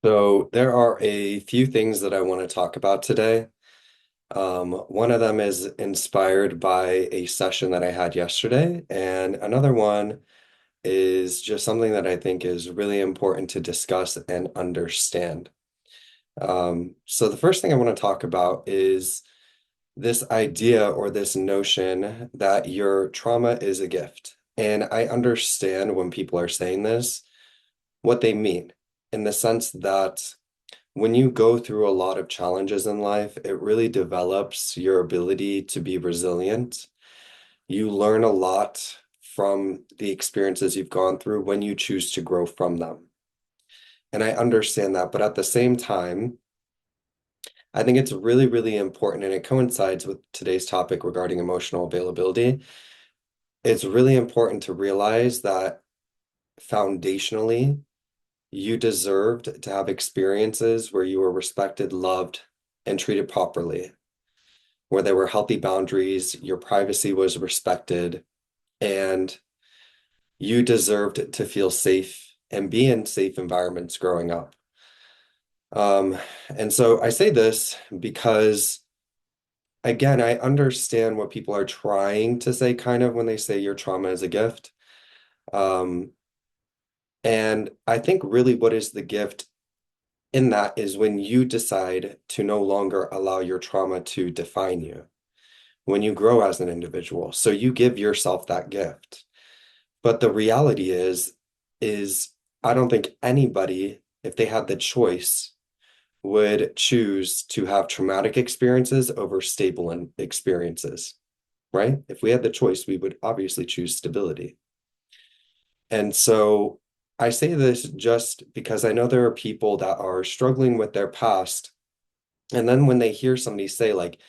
So there are a few things that I want to talk about today. One of them is inspired by a session that I had yesterday, and another one is just something that I think is really important to discuss and understand. So the first thing I want to talk about is this idea or this notion that your trauma is a gift. And I understand when people are saying this, what they mean, in the sense that when you go through a lot of challenges in life, it really develops your ability to be resilient. You learn a lot from the experiences you've gone through when you choose to grow from them. And I understand that, but at the same time, I think it's really, really important, and it coincides with today's topic regarding emotional availability. It's really important to realize that foundationally, you deserved to have experiences where you were respected, loved, and treated properly, where there were healthy boundaries, your privacy was respected, and you deserved to feel safe and be in safe environments growing up. Um, and so I say this because, again, I understand what people are trying to say kind of when they say your trauma is a gift. Um, and I think really what is the gift in that is when you decide to no longer allow your trauma to define you, when you grow as an individual. So you give yourself that gift. But the reality is I don't think anybody, if they had the choice, would choose to have traumatic experiences over stable experiences, right? If we had the choice, we would obviously choose stability. And so I say this just because I know there are people that are struggling with their past. And then when they hear somebody say, like,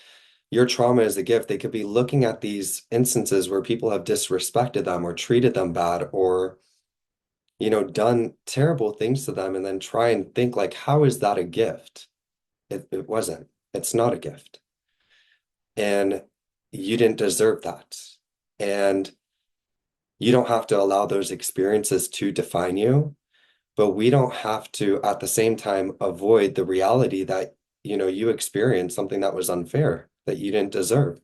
your trauma is a gift, they could be looking at these instances where people have disrespected them or treated them bad or, done terrible things to them and then try and think, like, how is that a gift? It wasn't. It's not a gift. And you didn't deserve that. And you don't have to allow those experiences to define you, but we don't have to, at the same time, avoid the reality that, you experienced something that was unfair, that you didn't deserve.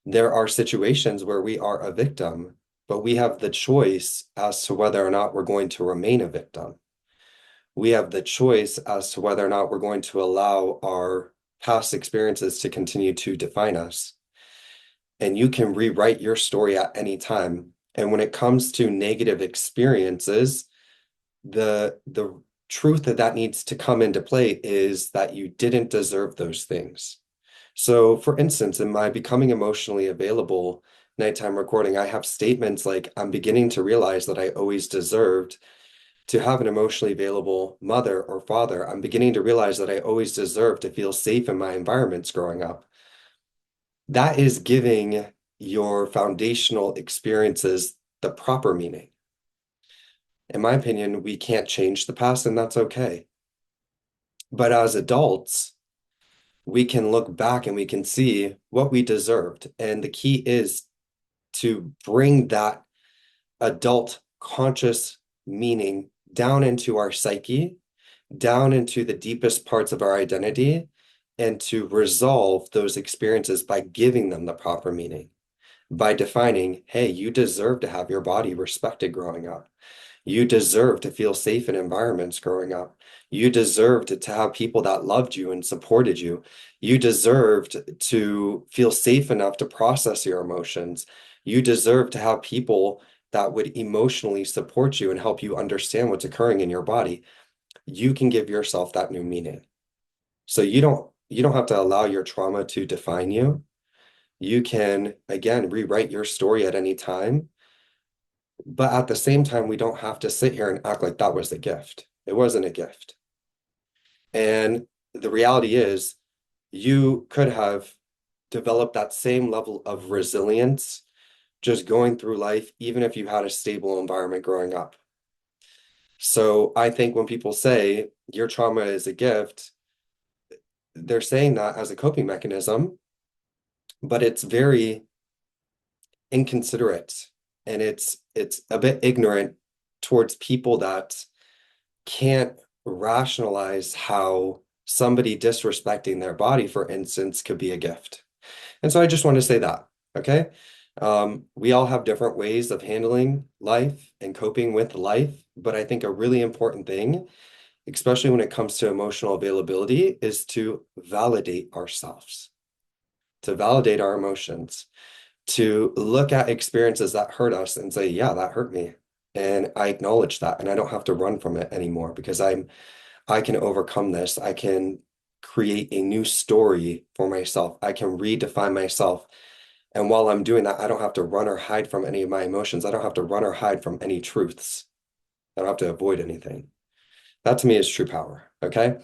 There are situations where we are a victim, but we have the choice as to whether or not we're going to remain a victim. We have the choice as to whether or not we're going to allow our past experiences to continue to define us. And you can rewrite your story at any time. And when it comes to negative experiences, the truth that needs to come into play is that you didn't deserve those things. So, for instance, in my becoming emotionally available nighttime recording, I have statements like, I'm beginning to realize that I always deserved to have an emotionally available mother or father. I'm beginning to realize that I always deserved to feel safe in my environments growing up. That is giving your foundational experiences the proper meaning. In my opinion, we can't change the past, and that's okay. But as adults, we can look back and we can see what we deserved. And the key is to bring that adult conscious meaning down into our psyche, down into the deepest parts of our identity, and to resolve those experiences by giving them the proper meaning, by defining, hey, you deserve to have your body respected growing up. You deserve to feel safe in environments growing up. You deserved to have people that loved you and supported you. You deserved to feel safe enough to process your emotions. You deserve to have people that would emotionally support you and help you understand what's occurring in your body. You can give yourself that new meaning. So you don't have to allow your trauma to define you. You can, again, rewrite your story at any time. But at the same time, we don't have to sit here and act like that was a gift. It wasn't a gift. And the reality is, you could have developed that same level of resilience just going through life, even if you had a stable environment growing up. So I think when people say your trauma is a gift, they're saying that as a coping mechanism, but it's very inconsiderate and it's a bit ignorant towards people that can't rationalize how somebody disrespecting their body, for instance, could be a gift. And so I just want to say that, okay? We all have different ways of handling life and coping with life, but I think a really important thing, especially when it comes to emotional availability, is to validate ourselves, to validate our emotions, to look at experiences that hurt us and say, yeah, that hurt me. And I acknowledge that, and I don't have to run from it anymore because I can overcome this. I can create a new story for myself. I can redefine myself. And while I'm doing that, I don't have to run or hide from any of my emotions. I don't have to run or hide from any truths. I don't have to avoid anything. That to me is true power. Okay.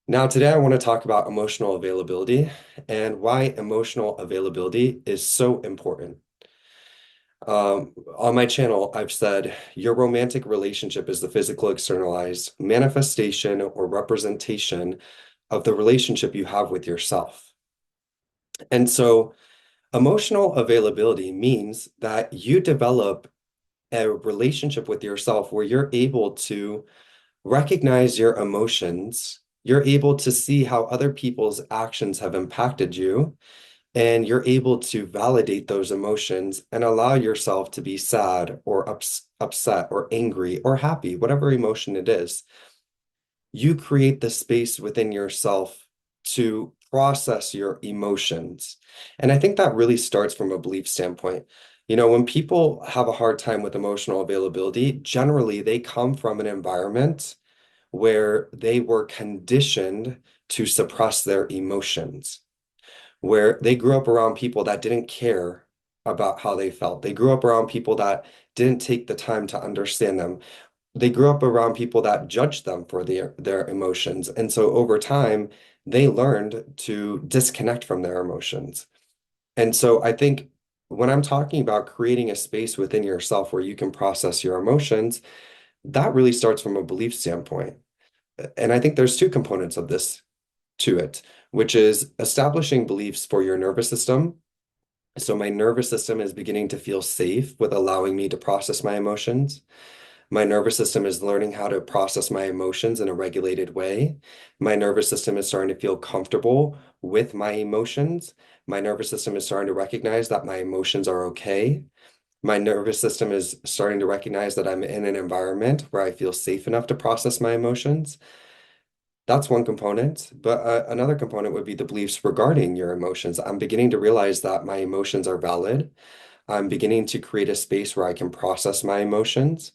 Now, today I want to talk about emotional availability and why emotional availability is so important. On my channel, I've said your romantic relationship is the physical externalized manifestation or representation of the relationship you have with yourself. And so, emotional availability means that you develop a relationship with yourself where you're able to recognize your emotions, you're able to see how other people's actions have impacted you, and you're able to validate those emotions and allow yourself to be sad or upset or angry or happy, whatever emotion it is. You create the space within yourself to process your emotions. And I think that really starts from a belief standpoint. When people have a hard time with emotional availability, generally they come from an environment where they were conditioned to suppress their emotions, where they grew up around people that didn't care about how they felt. They grew up around people that didn't take the time to understand them. They grew up around people that judged them for their emotions. And so over time, they learned to disconnect from their emotions. And so I think when I'm talking about creating a space within yourself where you can process your emotions, that really starts from a belief standpoint. And I think there's two components of this to it, which is establishing beliefs for your nervous system. So my nervous system is beginning to feel safe with allowing me to process my emotions. My nervous system is learning how to process my emotions in a regulated way. My nervous system is starting to feel comfortable with my emotions. My nervous system is starting to recognize that my emotions are okay. My nervous system is starting to recognize that I'm in an environment where I feel safe enough to process my emotions. That's one component, but another component would be the beliefs regarding your emotions. I'm beginning to realize that my emotions are valid. I'm beginning to create a space where I can process my emotions.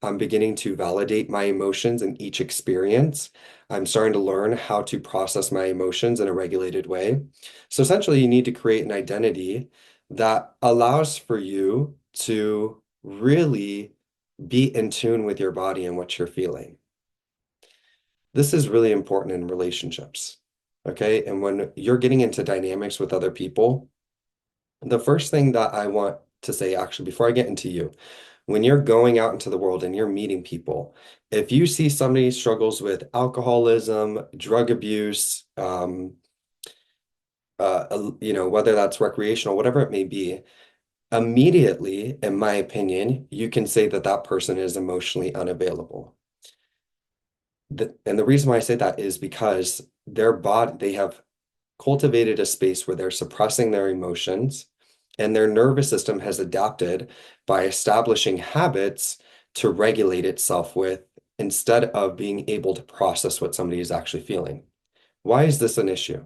I'm beginning to validate my emotions in each experience. I'm starting to learn how to process my emotions in a regulated way. So essentially, you need to create an identity that allows for you to really be in tune with your body and what you're feeling. This is really important in relationships. Okay. And when you're getting into dynamics with other people, the first thing that I want to say, actually, before I get into you, when you're going out into the world and you're meeting people, if you see somebody struggles with alcoholism, drug abuse, whether that's recreational, whatever it may be, immediately, in my opinion, you can say that that person is emotionally unavailable. And the reason why I say that is because they have cultivated a space where they're suppressing their emotions, and their nervous system has adapted by establishing habits to regulate itself with instead of being able to process what somebody is actually feeling. Why is this an issue?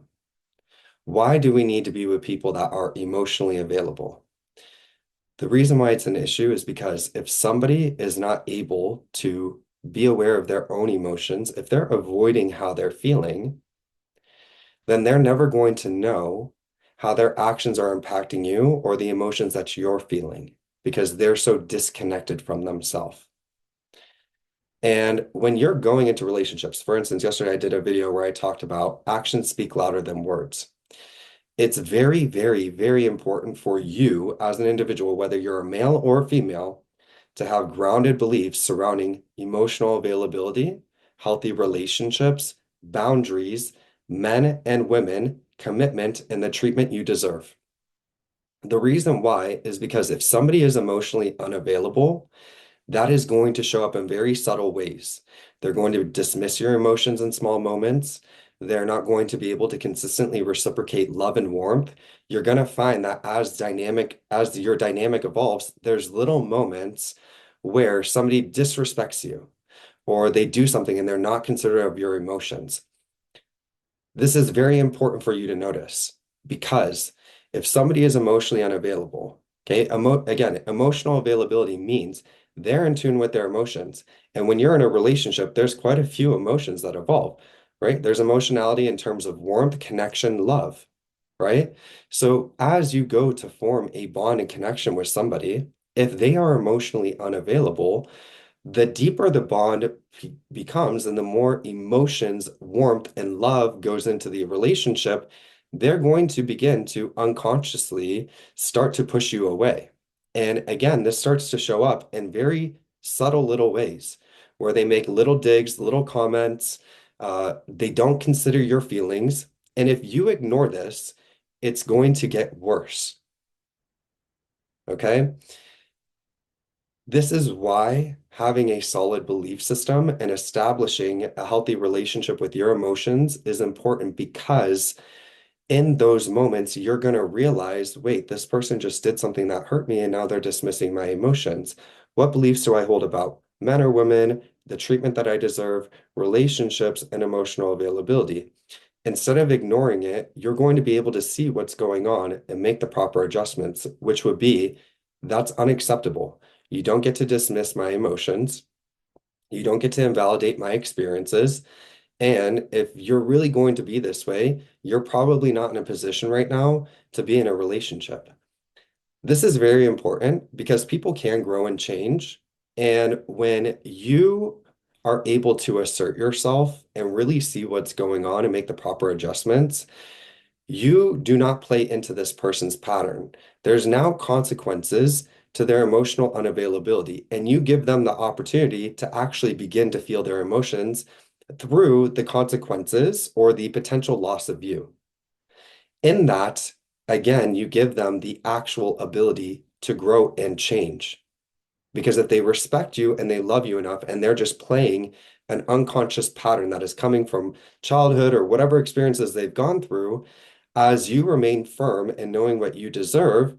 Why do we need to be with people that are emotionally available? The reason why it's an issue is because if somebody is not able to be aware of their own emotions, if they're avoiding how they're feeling, then they're never going to know how their actions are impacting you or the emotions that you're feeling because they're so disconnected from themselves. And when you're going into relationships, for instance, yesterday I did a video where I talked about actions speak louder than words. It's very, very, very important for you as an individual, whether you're a male or a female, to have grounded beliefs surrounding emotional availability, healthy relationships, boundaries, men and women, commitment, and the treatment you deserve. The reason why is because if somebody is emotionally unavailable, that is going to show up in very subtle ways. They're going to dismiss your emotions in small moments. They're not going to be able to consistently reciprocate love and warmth. You're going to find that as your dynamic evolves, there's little moments where somebody disrespects you or they do something and they're not considerate of your emotions. This is very important for you to notice because if somebody is emotionally unavailable, okay, again, emotional availability means they're in tune with their emotions. And when you're in a relationship, there's quite a few emotions that evolve, right? There's emotionality in terms of warmth, connection, love, right? So as you go to form a bond and connection with somebody, if they are emotionally unavailable, the deeper the bond becomes and the more emotions, warmth, and love goes into the relationship, they're going to begin to unconsciously start to push you away. And again, this starts to show up in very subtle little ways where they make little digs, little comments. They don't consider your feelings. And if you ignore this, it's going to get worse. Okay. This is why having a solid belief system and establishing a healthy relationship with your emotions is important because in those moments, you're going to realize, wait, this person just did something that hurt me and now they're dismissing my emotions. What beliefs do I hold about men or women, the treatment that I deserve, relationships, and emotional availability? Instead of ignoring it, you're going to be able to see what's going on and make the proper adjustments, which would be that's unacceptable. You don't get to dismiss my emotions. You don't get to invalidate my experiences. And if you're really going to be this way, you're probably not in a position right now to be in a relationship. This is very important because people can grow and change. And when you are able to assert yourself and really see what's going on and make the proper adjustments, you do not play into this person's pattern. There's now consequences to their emotional unavailability, and you give them the opportunity to actually begin to feel their emotions through the consequences or the potential loss of you. In that, again, you give them the actual ability to grow and change. Because if they respect you and they love you enough and they're just playing an unconscious pattern that is coming from childhood or whatever experiences they've gone through, as you remain firm in knowing what you deserve,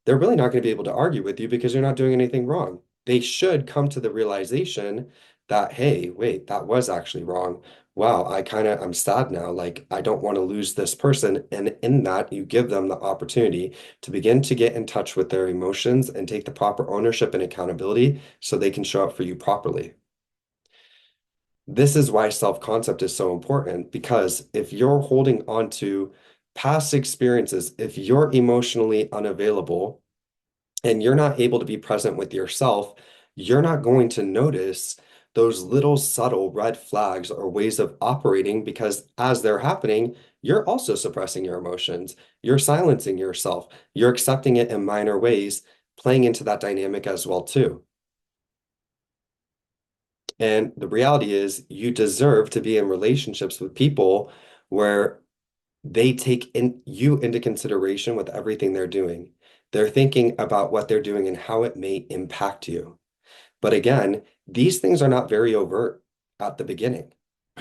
they're really not going to be able to argue with you because you're not doing anything wrong. They should come to the realization that, hey, wait, that was actually wrong. Wow, I'm sad now. Like, I don't want to lose this person. And in that, you give them the opportunity to begin to get in touch with their emotions and take the proper ownership and accountability so they can show up for you properly. This is why self-concept is so important because if you're holding on to past experiences, if you're emotionally unavailable, and you're not able to be present with yourself, you're not going to notice those little subtle red flags or ways of operating because as they're happening, you're also suppressing your emotions. You're silencing yourself. You're accepting it in minor ways, playing into that dynamic as well too. And the reality is you deserve to be in relationships with people where they take you into consideration with everything they're doing. They're thinking about what they're doing and how it may impact you. But again, these things are not very overt at the beginning.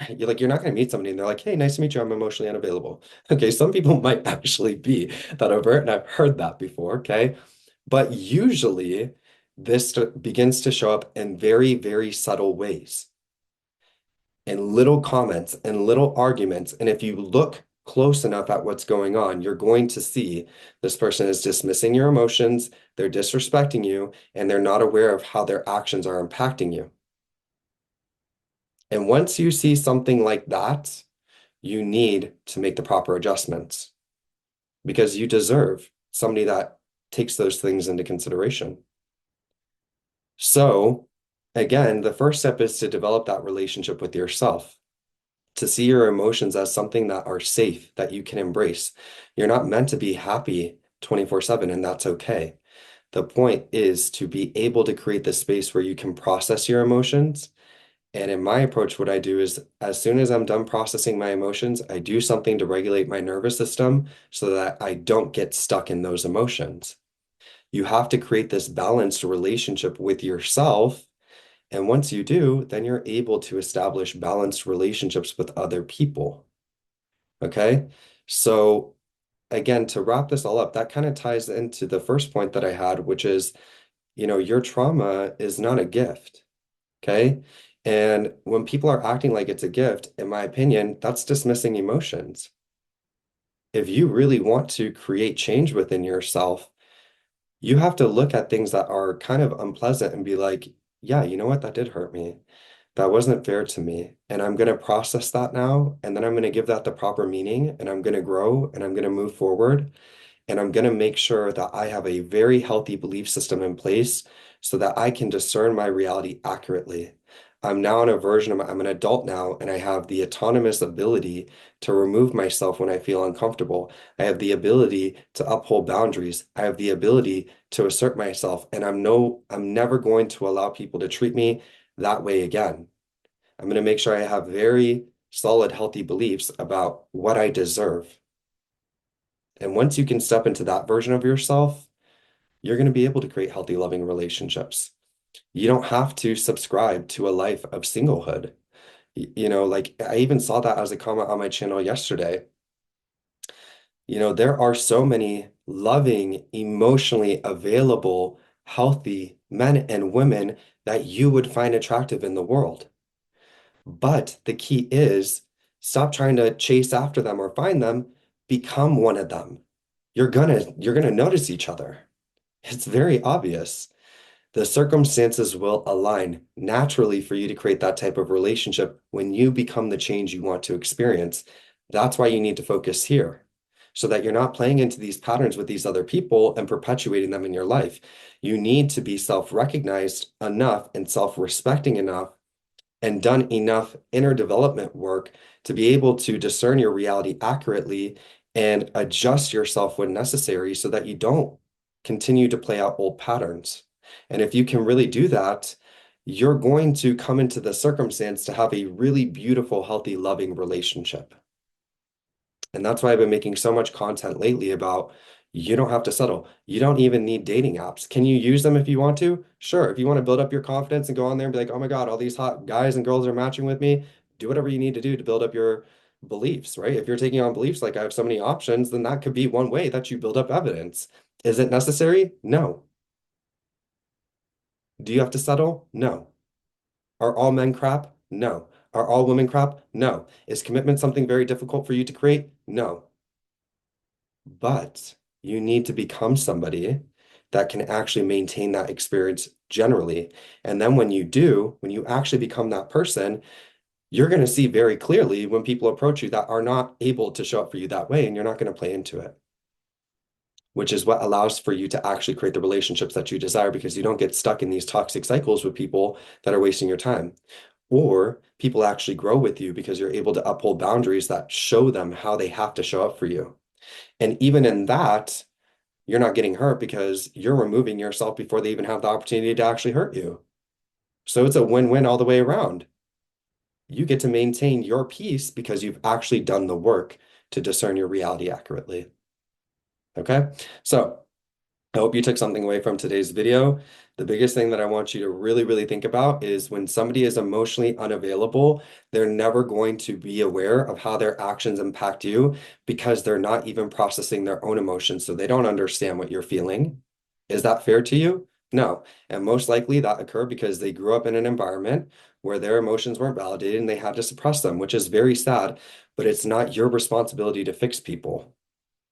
You're not going to meet somebody and they're like, hey, nice to meet you. I'm emotionally unavailable. Okay, some people might actually be that overt, and I've heard that before. Okay. But usually this begins to show up in very, very subtle ways and little comments and little arguments. And if you look close enough at what's going on, you're going to see this person is dismissing your emotions, they're disrespecting you, and they're not aware of how their actions are impacting you. And once you see something like that, you need to make the proper adjustments because you deserve somebody that takes those things into consideration. So, again, the first step is to develop that relationship with yourself, to see your emotions as something that are safe, that you can embrace. You're not meant to be happy 24/7, and that's okay. The point is to be able to create the space where you can process your emotions. And in my approach, what I do is as soon as I'm done processing my emotions, I do something to regulate my nervous system so that I don't get stuck in those emotions. You have to create this balanced relationship with yourself. And once you do, then you're able to establish balanced relationships with other people. Okay. So, again, to wrap this all up, that kind of ties into the first point that I had, which is, your trauma is not a gift. Okay. And when people are acting like it's a gift, in my opinion, that's dismissing emotions. If you really want to create change within yourself, you have to look at things that are kind of unpleasant and be like, yeah, you know what? That did hurt me. That wasn't fair to me. And I'm going to process that now. And then I'm going to give that the proper meaning and I'm going to grow and I'm going to move forward. And I'm going to make sure that I have a very healthy belief system in place so that I can discern my reality accurately. I'm now in a version of, I'm an adult now, and I have the autonomous ability to remove myself when I feel uncomfortable. I have the ability to uphold boundaries. I have the ability to assert myself, and I'm never going to allow people to treat me that way again. I'm going to make sure I have very solid, healthy beliefs about what I deserve. And once you can step into that version of yourself, you're going to be able to create healthy, loving relationships. You don't have to subscribe to a life of singlehood. Like I even saw that as a comment on my channel yesterday. There are so many loving, emotionally available, healthy men and women that you would find attractive in the world. But the key is stop trying to chase after them or find them, become one of them. You're gonna notice each other. It's very obvious. The circumstances will align naturally for you to create that type of relationship when you become the change you want to experience. That's why you need to focus here so that you're not playing into these patterns with these other people and perpetuating them in your life. You need to be self-recognized enough and self-respecting enough and done enough inner development work to be able to discern your reality accurately and adjust yourself when necessary so that you don't continue to play out old patterns. And if you can really do that, you're going to come into the circumstance to have a really beautiful, healthy, loving relationship. And that's why I've been making so much content lately about you don't have to settle. You don't even need dating apps. Can you use them if you want to? Sure. If you want to build up your confidence and go on there and be like, oh my God, all these hot guys and girls are matching with me, do whatever you need to do to build up your beliefs, right? If you're taking on beliefs like I have so many options, then that could be one way that you build up evidence. Is it necessary? No. Do you have to settle? No. Are all men crap? No. Are all women crap? No. Is commitment something very difficult for you to create? No. But you need to become somebody that can actually maintain that experience generally. And then when you do, when you actually become that person, you're going to see very clearly when people approach you that are not able to show up for you that way, and you're not going to play into it, which is what allows for you to actually create the relationships that you desire because you don't get stuck in these toxic cycles with people that are wasting your time. Or people actually grow with you because you're able to uphold boundaries that show them how they have to show up for you. And even in that, you're not getting hurt because you're removing yourself before they even have the opportunity to actually hurt you. So it's a win-win all the way around. You get to maintain your peace because you've actually done the work to discern your reality accurately. Okay? So I hope you took something away from today's video. The biggest thing that I want you to really, really think about is when somebody is emotionally unavailable, they're never going to be aware of how their actions impact you because they're not even processing their own emotions. So they don't understand what you're feeling. Is that fair to you? No. And most likely that occurred because they grew up in an environment where their emotions weren't validated and they had to suppress them, which is very sad, but it's not your responsibility to fix people.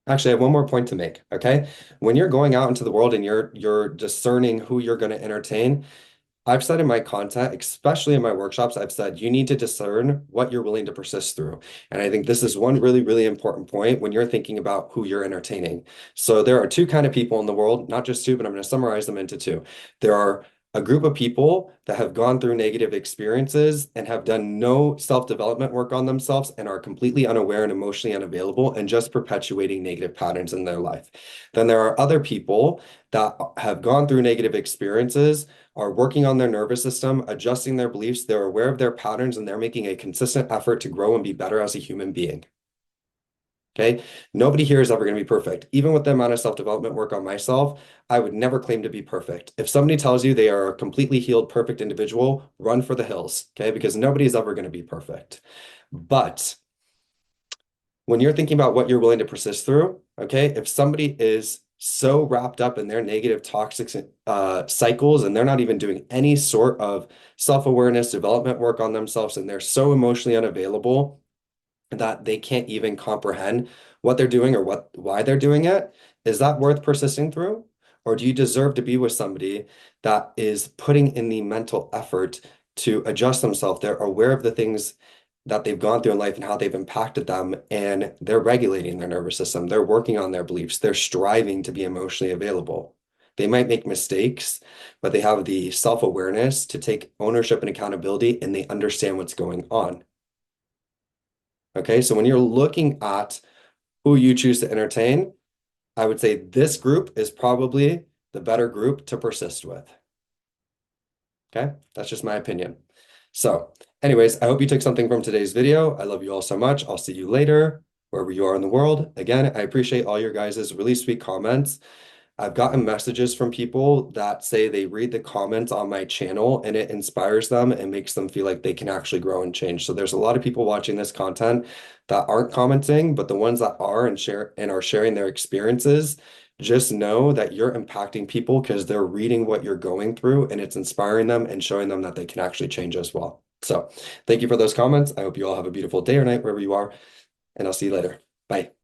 Actually, I have one more point to make, okay? When you're going out into the world and you're discerning who you're going to entertain, I've said in my content, especially in my workshops, I've said you need to discern what you're willing to persist through. And I think this is one really, really important point when you're thinking about who you're entertaining. So there are two kind of people in the world, not just two, but I'm going to summarize them into two. There are a group of people that have gone through negative experiences and have done no self-development work on themselves and are completely unaware and emotionally unavailable and just perpetuating negative patterns in their life. Then there are other people that have gone through negative experiences, are working on their nervous system, adjusting their beliefs, they're aware of their patterns, and they're making a consistent effort to grow and be better as a human being. Okay. Nobody here is ever going to be perfect. Even with the amount of self-development work on myself, I would never claim to be perfect. If somebody tells you they are a completely healed, perfect individual, run for the hills. Okay. Because nobody's ever going to be perfect. But when you're thinking about what you're willing to persist through, okay, if somebody is so wrapped up in their negative, toxic cycles and they're not even doing any sort of self-awareness, development work on themselves, and they're so emotionally unavailable that they can't even comprehend what they're doing or why they're doing it, is that worth persisting through? Or do you deserve to be with somebody that is putting in the mental effort to adjust themselves? They're aware of the things that they've gone through in life and how they've impacted them, and they're regulating their nervous system. They're working on their beliefs. They're striving to be emotionally available. They might make mistakes, but they have the self-awareness to take ownership and accountability, and they understand what's going on. Okay, so when you're looking at who you choose to entertain, I would say this group is probably the better group to persist with. Okay, that's just my opinion. So, anyways, I hope you took something from today's video. I love you all so much. I'll see you later, wherever you are in the world. Again, I appreciate all your guys' really sweet comments. I've gotten messages from people that say they read the comments on my channel and it inspires them and makes them feel like they can actually grow and change. So there's a lot of people watching this content that aren't commenting, but the ones that are and are sharing their experiences, just know that you're impacting people because they're reading what you're going through and it's inspiring them and showing them that they can actually change as well. So thank you for those comments. I hope you all have a beautiful day or night wherever you are, and I'll see you later. Bye.